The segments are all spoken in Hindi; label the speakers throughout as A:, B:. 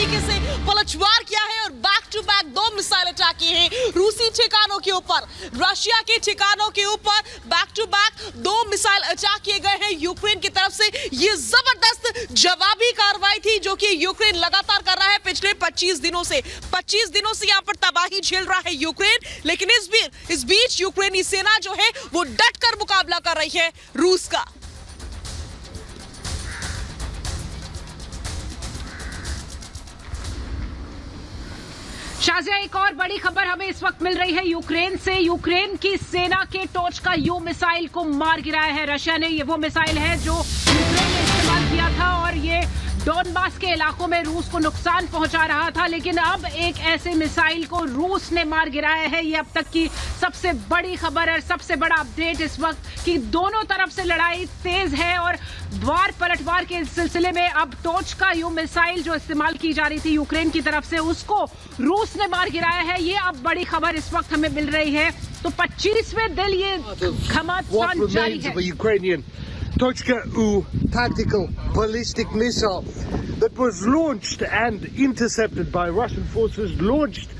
A: तरीके से पलटवार किया है और back to back 2 missile attack किए हैं रूसी ठिकानों के ऊपर, रशिया के ठिकानों के ऊपर back to back 2 missile attack किए गए हैं यूक्रेन की तरफ से। ये जबरदस्त जवाबी कार्रवाई थी जो कि यूक्रेन लगातार कर रहा है पिछले 25 दिनों से। 25 दिनों से यहां पर तबाही झेल रहा है यूक्रेन, लेकिन इस बीच यूक्रेनी सेना जो है वो डटकर मुकाबला कर रही है रूस का।
B: शाजिया, एक और बड़ी खबर हमें इस वक्त मिल रही है यूक्रेन से। यूक्रेन की सेना के टॉर्च का यू मिसाइल को मार गिराया है रशिया ने। ये वो मिसाइल है जो यूक्रेन ने इस्तेमाल किया था और ये डोनबास के इलाकों में रूस को नुकसान पहुंचा रहा था, लेकिन अब एक ऐसे मिसाइल को रूस ने मार गिराया है। ये अब तक की सबसे बड़ी खबर है, सबसे बड़ा अपडेट इस वक्त कि दोनों तरफ से लड़ाई तेज है और वार पलटवार के सिलसिले में अब टॉर्च का यू मिसाइल जो इस्तेमाल की जा रही थी यूक्रेन की तरफ से, उसको रूस ने मार गिराया है। ये अब बड़ी खबर इस वक्त हमें मिल रही है। तो 25वें दिन ये घमासान जारी है।
C: Tochka-U tactical ballistic missile that was launched and intercepted by Russian forces, launched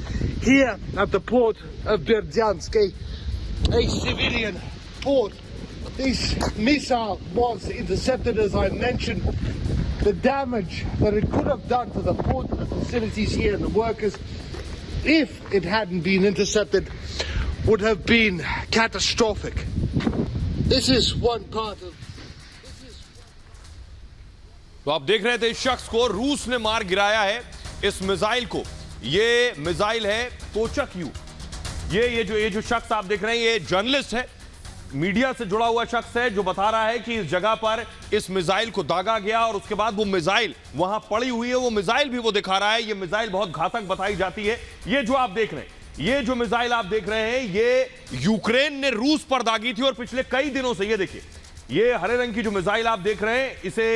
C: here at the port of Berdyansk, a civilian port. This missile was intercepted, as I mentioned. The damage that it could have done to the port facilities here and the workers, if it hadn't been intercepted, would have been catastrophic. This is one part of
D: तो आप देख रहे थे इस शख्स को रूस ने मार गिराया है, इस मिसाइल को। ये मिसाइल है तोचक यू। ये जो शख्स आप देख रहे हैं ये जर्नलिस्ट है, मीडिया से जुड़ा हुआ शख्स है जो बता रहा है कि इस जगह पर इस मिसाइल को दागा गया और उसके बाद वो मिसाइल वहां पड़ी हुई है। वो मिसाइल भी वो दिखा रहा है। ये मिसाइल बहुत घातक बताई जाती है। ये जो आप देख रहे हैं, ये जो मिसाइल आप देख रहे हैं, ये यूक्रेन ने रूस पर दागी थी और पिछले कई दिनों से, ये देखिए, ये हरे रंग की जो मिसाइल आप देख रहे हैं, इसे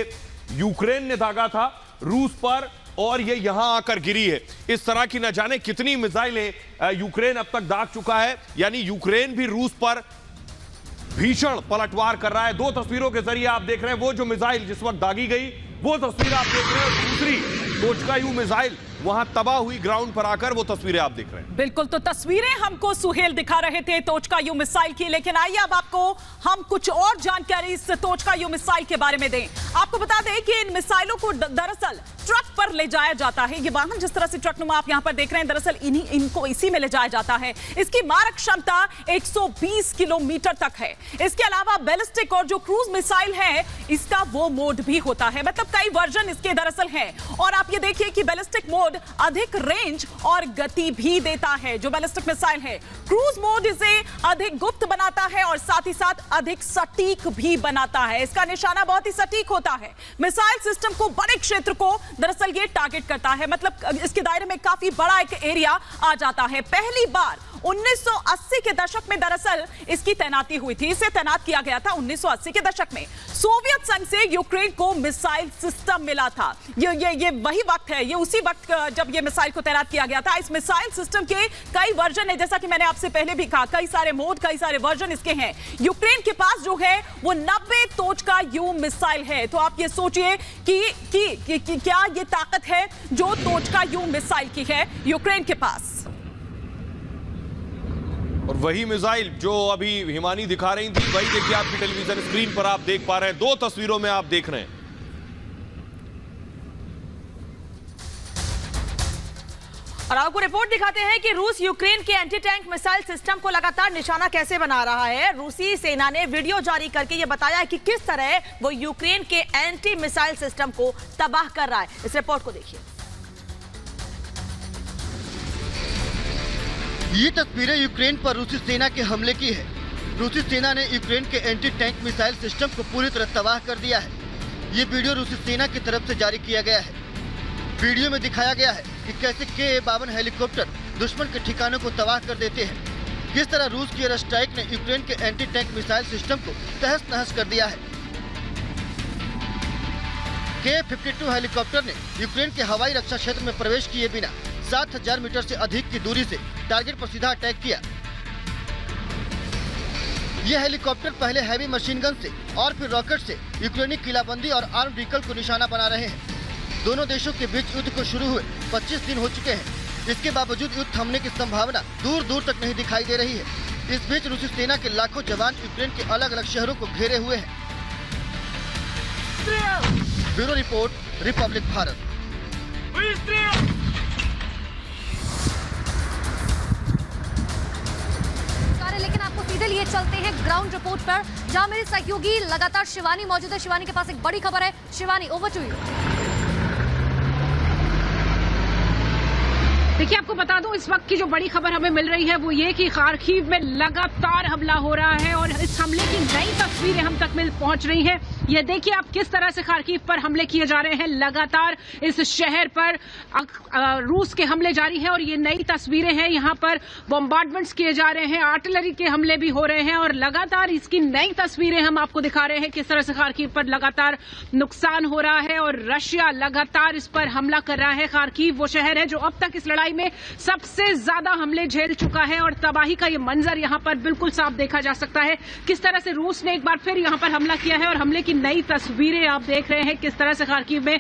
D: यूक्रेन ने दागा था रूस पर और ये यहां आकर गिरी है। इस तरह की न जाने कितनी मिसाइलें यूक्रेन अब तक दाग चुका है। यानी यूक्रेन भी रूस पर भीषण पलटवार कर रहा है। 2 तस्वीरों के जरिए आप देख रहे हैं वो जो मिसाइल जिस वक्त दागी गई, वो तस्वीर आप देख रहे हैं। दूसरी टोचका यू मिसाइल वहां तबाह हुई ग्राउंड पर आकर, वो तस्वीरें आप देख रहे हैं।
A: बिल्कुल, तो तस्वीरें हमको सुहेल दिखा रहे थे टोचका यू मिसाइल की, लेकिन आइए अब आपको हम कुछ और जानकारी इस टोचका यू मिसाइल के बारे में दें। आपको बता दें कि इन मिसाइलों को दरअसल ट्रक पर ले जाया जाता है। ये वाहन जिस तरह से ट्रक नुमा आप यहां पर देख रहे हैं, दरअसल इनको इसी में ले जाया जाता है। इसकी मारक क्षमता 120 किलोमीटर तक है। इसके अलावा बैलिस्टिक और जो क्रूज मिसाइल है, इसका वो मोड भी होता है, मतलब कई वर्जन इसके दरअसल हैं। और आप ये देखिए कि बैलिस्टिक मोड अधिक रेंज और गति भी देता है जो बैलिस्टिक मिसाइल है। क्रूज मोड इसे अधिक गुप्त बनाता है और साथ ही साथ अधिक सटीक भी बनाता है। इसका निशाना बहुत ही सटीक होता है। मिसाइल सिस्टम को बड़े क्षेत्र को दरअसल ये टारगेट करता है, मतलब इसके दायरे में काफी बड़ा एक एरिया आ जाता है। पहली बार 1980 के दशक में दरअसल इसकी तैनाती हुई थी। इसे तैनात किया गया था 1980 के दशक में। सोवियत संघ से यूक्रेन को मिसाइल सिस्टम मिला था। ये वही वक्त है, ये उसी वक्त जब ये मिसाइल को तैनात किया गया था। इस मिसाइल सिस्टम के कई वर्जन है, जैसा कि मैंने आपसे पहले भी कहा, कई सारे मोड, कई सारे वर्जन इसके हैं। यूक्रेन के पास जो है वो 90 टोचका यू मिसाइल है। तो आप ये सोचिए कि क्या ये ताकत है जो टोचका यू मिसाइल की है यूक्रेन के पास।
D: और वही मिसाइल जो अभी हिमानी दिखा रही थी, वही देखिए आपकी टेलीविजन स्क्रीन पर आप देख पा रहे हैं। 2 तस्वीरों में आप देख रहे हैं।
A: और आपको रिपोर्ट दिखाते हैं कि रूस यूक्रेन के एंटी टैंक मिसाइल सिस्टम को लगातार निशाना कैसे बना रहा है। रूसी सेना ने वीडियो जारी करके यह बताया है कि किस तरह वो यूक्रेन के एंटी मिसाइल सिस्टम को तबाह कर रहा है। इस रिपोर्ट को देखिए।
E: ये तस्वीरें यूक्रेन पर रूसी सेना के हमले की है। रूसी सेना ने यूक्रेन के एंटी टैंक मिसाइल सिस्टम को पूरी तरह तबाह कर दिया है। ये वीडियो रूसी सेना की तरफ से जारी किया गया है। वीडियो में दिखाया गया है कि कैसे Ka-52 हेलीकॉप्टर दुश्मन के ठिकानों को तबाह कर देते हैं। किस तरह रूस की एयर स्ट्राइक ने यूक्रेन के एंटी टैंक मिसाइल सिस्टम को तहस नहस कर दिया है। Ka-52 हेलीकॉप्टर ने यूक्रेन के हवाई रक्षा क्षेत्र में प्रवेश किए बिना 7000 मीटर से अधिक की दूरी से टारगेट पर सीधा अटैक किया। ये हेलीकॉप्टर पहले हैवी मशीन गन से और फिर रॉकेट से यूक्रेनी किलाबंदी और आर्म व्हीकल को निशाना बना रहे हैं। दोनों देशों के बीच युद्ध को शुरू हुए 25 दिन हो चुके हैं। इसके बावजूद युद्ध थमने की संभावना दूर दूर तक नहीं दिखाई दे रही है। इस बीच रूसी सेना के लाखों जवान यूक्रेन के अलग अलग शहरों को घेरे हुए हैं। Bureau report, Republic Bharat.
F: लेकिन आपको सीधे लिए चलते हैं ग्राउंड रिपोर्ट पर, जहां मेरी सहयोगी लगातार शिवानी मौजूद है। शिवानी के पास एक बड़ी खबर है। Shivani, over to you.
B: देखिए, आपको बता दूं, इस वक्त की जो बड़ी खबर हमें मिल रही है वो ये कि खार्किव में लगातार हमला हो रहा है और इस हमले की नई तस्वीरें हम तक मिल पहुंच रही हैं। ये देखिए आप किस तरह से खार्किव पर हमले किए जा रहे हैं। लगातार इस शहर पर रूस के हमले जारी हैं और ये नई तस्वीरें हैं। यहाँ पर बॉम्बार्डमेंट्स किए जा रहे हैं, आर्टिलरी के हमले भी हो रहे हैं और लगातार इसकी नई तस्वीरें हम आपको दिखा रहे हैं किस तरह से खार्किव पर लगातार नुकसान हो रहा है और रशिया लगातार इस पर हमला कर रहा है। खार्किव वो शहर है जो अब तक इस लड़ाई में सबसे ज्यादा हमले झेल चुका है और तबाही का ये मंजर यहाँ पर बिल्कुल साफ देखा जा सकता है। किस तरह से रूस ने एक बार फिर यहाँ पर हमला किया है और हमले की नई तस्वीरें आप देख रहे हैं किस तरह से खार्किव में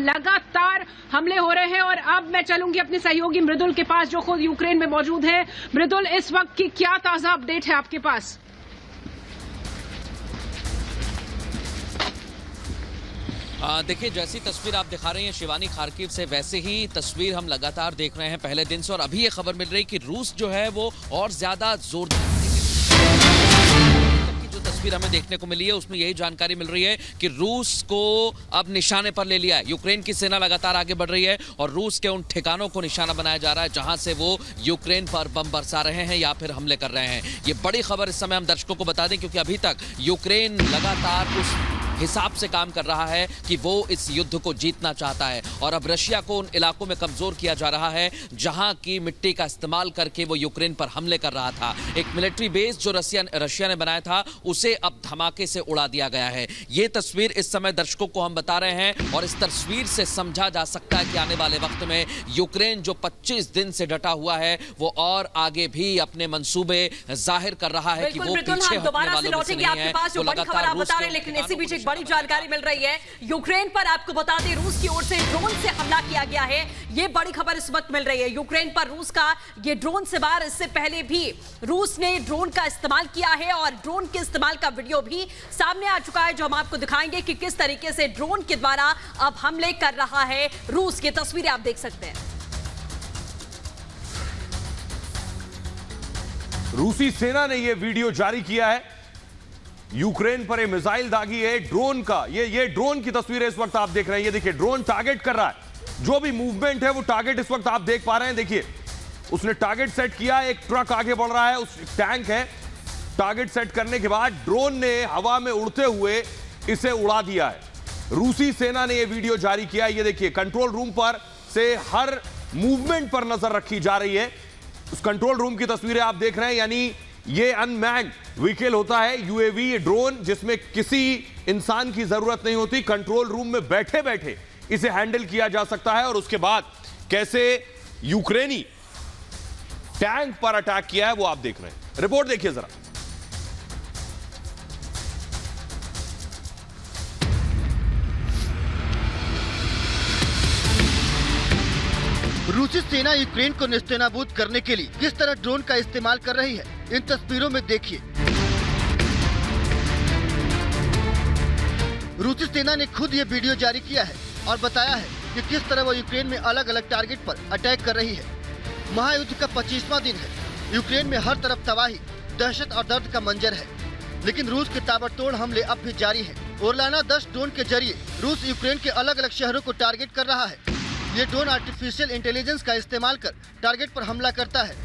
B: लगातार हमले हो रहे हैं। और अब मैं चलूंगी अपने सहयोगी मृदुल के पास जो खुद यूक्रेन में मौजूद है। मृदुल, इस वक्त की क्या ताजा अपडेट है आपके पास?
G: देखिए, जैसी तस्वीर आप दिखा रही हैं शिवानी खार्किव से, वैसे ही तस्वीर हम लगातार देख रहे हैं पहले दिन से। और अभी ये खबर मिल रही है कि रूस जो है वो और ज्यादा जोरदार जो तस्वीर हमें देखने को मिली है उसमें यही जानकारी मिल रही है कि रूस को अब निशाने पर ले लिया है। यूक्रेन की सेना लगातार आगे बढ़ रही है और रूस के उन ठिकानों को निशाना बनाया जा रहा है जहां से वो यूक्रेन पर बम बरसा रहे हैं या फिर हमले कर रहे हैं। ये बड़ी खबर इस समय हम दर्शकों को बता दें क्योंकि अभी तक यूक्रेन लगातार उस हिसाब से काम कर रहा है कि वो इस युद्ध को जीतना चाहता है और अब रशिया को उन इलाकों में कमजोर किया जा रहा है जहां की मिट्टी का इस्तेमाल करके वो यूक्रेन पर हमले कर रहा था। एक मिलिट्री बेस जो रशिया ने बनाया था उसे अब धमाके से उड़ा दिया गया है। ये तस्वीर इस समय दर्शकों को हम बता रहे हैं और इस तस्वीर से समझा जा सकता है कि आने वाले वक्त में यूक्रेन जो 25 दिन से डटा हुआ है वो और आगे भी अपने मंसूबे जाहिर कर रहा है कि वो पीछे हटने वालों में से नहीं है। तो लगातार रूस के
A: लेकिन इसी बीच एक बड़ी जानकारी मिल रही है यूक्रेन पर। आपको बता दें रूस की ओर से ड्रोन से हमला किया गया है। ये बड़ी खबर इस वक्त मिल रही है यूक्रेन पर रूस का ये ड्रोन से वार। इससे पहले भी रूस ने ड्रोन का इस्तेमाल किया है और ड्रोन के इस्तेमाल का वीडियो भी सामने आ चुका है जो हम आपको दिखाएंगे कि किस तरीके से ड्रोन के द्वारा अब हमले कर रहा है रूस। की तस्वीरें आप देख सकते हैं।
D: रूसी सेना ने यह वीडियो जारी किया है। यूक्रेन पर ये मिसाइल दागी है ड्रोन का। ये ड्रोन की तस्वीरें इस वक्त आप देख रहे हैं। ये देखिए ड्रोन टारगेट कर रहा है। जो भी मूवमेंट है वो टारगेट इस वक्त आप देख पा रहे हैं। देखिए उसने टारगेट सेट किया, एक ट्रक आगे बढ़ रहा है, उस टैंक है। टारगेट सेट करने के बाद ड्रोन ने हवा में उड़ते हुए इसे उड़ा दिया है। रूसी सेना ने यह वीडियो जारी किया। ये देखिए कंट्रोल रूम पर से हर मूवमेंट पर नजर रखी जा रही है। उस कंट्रोल रूम की तस्वीरें आप देख रहे हैं। यानी ये अनमैन्ड व्हीकल होता है यूएवी, ड्रोन, जिसमें किसी इंसान की जरूरत नहीं होती। कंट्रोल रूम में बैठे बैठे इसे हैंडल किया जा सकता है। और उसके बाद कैसे यूक्रेनी टैंक पर अटैक किया है वो आप देख रहे हैं। रिपोर्ट देखिए जरा।
E: रूसी सेना यूक्रेन को नेस्तनाबूद करने के लिए किस तरह ड्रोन का इस्तेमाल कर रही है इन तस्वीरों में देखिए। रूसी सेना ने खुद ये वीडियो जारी किया है और बताया है कि किस तरह वो यूक्रेन में अलग अलग टारगेट पर अटैक कर रही है। महायुद्ध का 25वां दिन है। यूक्रेन में हर तरफ तबाही, दहशत और दर्द का मंजर है, लेकिन रूस के ताबड़तोड़ हमले अब भी जारी हैं। ओरलाना 10 ड्रोन के जरिए रूस यूक्रेन के अलग अलग शहरों को टारगेट कर रहा है। ये ड्रोन आर्टिफिशियल इंटेलिजेंस का इस्तेमाल कर टारगेट पर हमला करता है।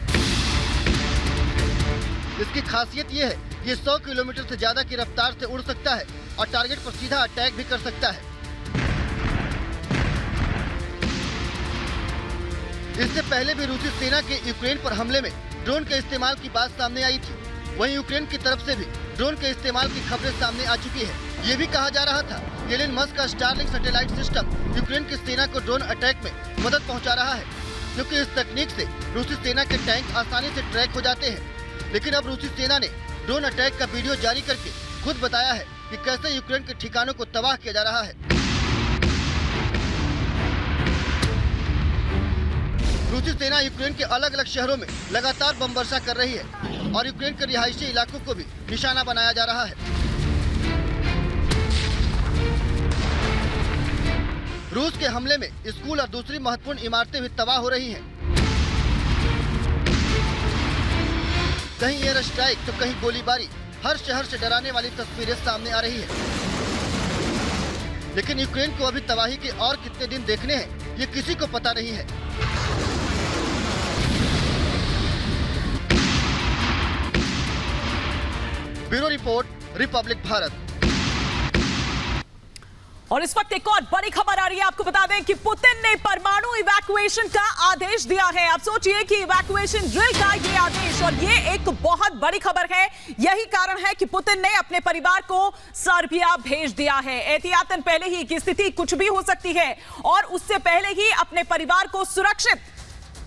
E: इसकी खासियत ये है ये 100 किलोमीटर से ज्यादा की रफ्तार से उड़ सकता है और टारगेट पर सीधा अटैक भी कर सकता है। इससे पहले भी रूसी सेना के यूक्रेन पर हमले में ड्रोन के इस्तेमाल की बात सामने आई थी। वहीं यूक्रेन की तरफ से भी ड्रोन के इस्तेमाल की खबरें सामने आ चुकी है। ये भी कहा जा रहा था एलन मस्क का स्टारलिंक सैटेलाइट सिस्टम यूक्रेन की सेना को ड्रोन अटैक में मदद पहुंचा रहा है, क्योंकि इस तकनीक से रूसी सेना के टैंक आसानी से ट्रैक हो जाते हैं। लेकिन अब रूसी सेना ने ड्रोन अटैक का वीडियो जारी करके खुद बताया है कि कैसे यूक्रेन के ठिकानों को तबाह किया जा रहा है। रूसी सेना यूक्रेन के अलग अलग शहरों में लगातार बम वर्षा कर रही है और यूक्रेन के रिहायशी इलाकों को भी निशाना बनाया जा रहा है। रूस के हमले में स्कूल और दूसरी महत्वपूर्ण इमारतें भी तबाह हो रही हैं। कहीं एयर स्ट्राइक तो कहीं गोलीबारी, हर शहर से डराने वाली तस्वीरें सामने आ रही है। लेकिन यूक्रेन को अभी तबाही के और कितने दिन देखने हैं, ये किसी को पता नहीं है। Bureau report, Republic Bharat.
A: और इस वक्त एक और बड़ी खबर आ रही है। आपको बता दें कि पुतिन ने परमाणु इवैक्यूएशन का आदेश दिया है। आप सोचिए कि इवैक्यूएशन ड्रिल का ये आदेश, और ये एक बहुत बड़ी खबर है। यही कारण है कि पुतिन ने अपने परिवार को सर्बिया भेज दिया है। एहतियातन पहले ही की स्थिति कुछ भी हो सकती है, और उससे पहले ही अपने परिवार को सुरक्षित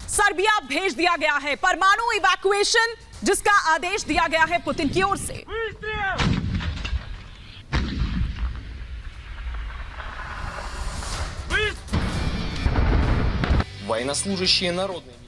A: सर्बिया भेज दिया गया है। परमाणु इवैक्यूएशन जिसका आदेश दिया गया है पुतिन की ओर से।
H: Военнослужащие народные.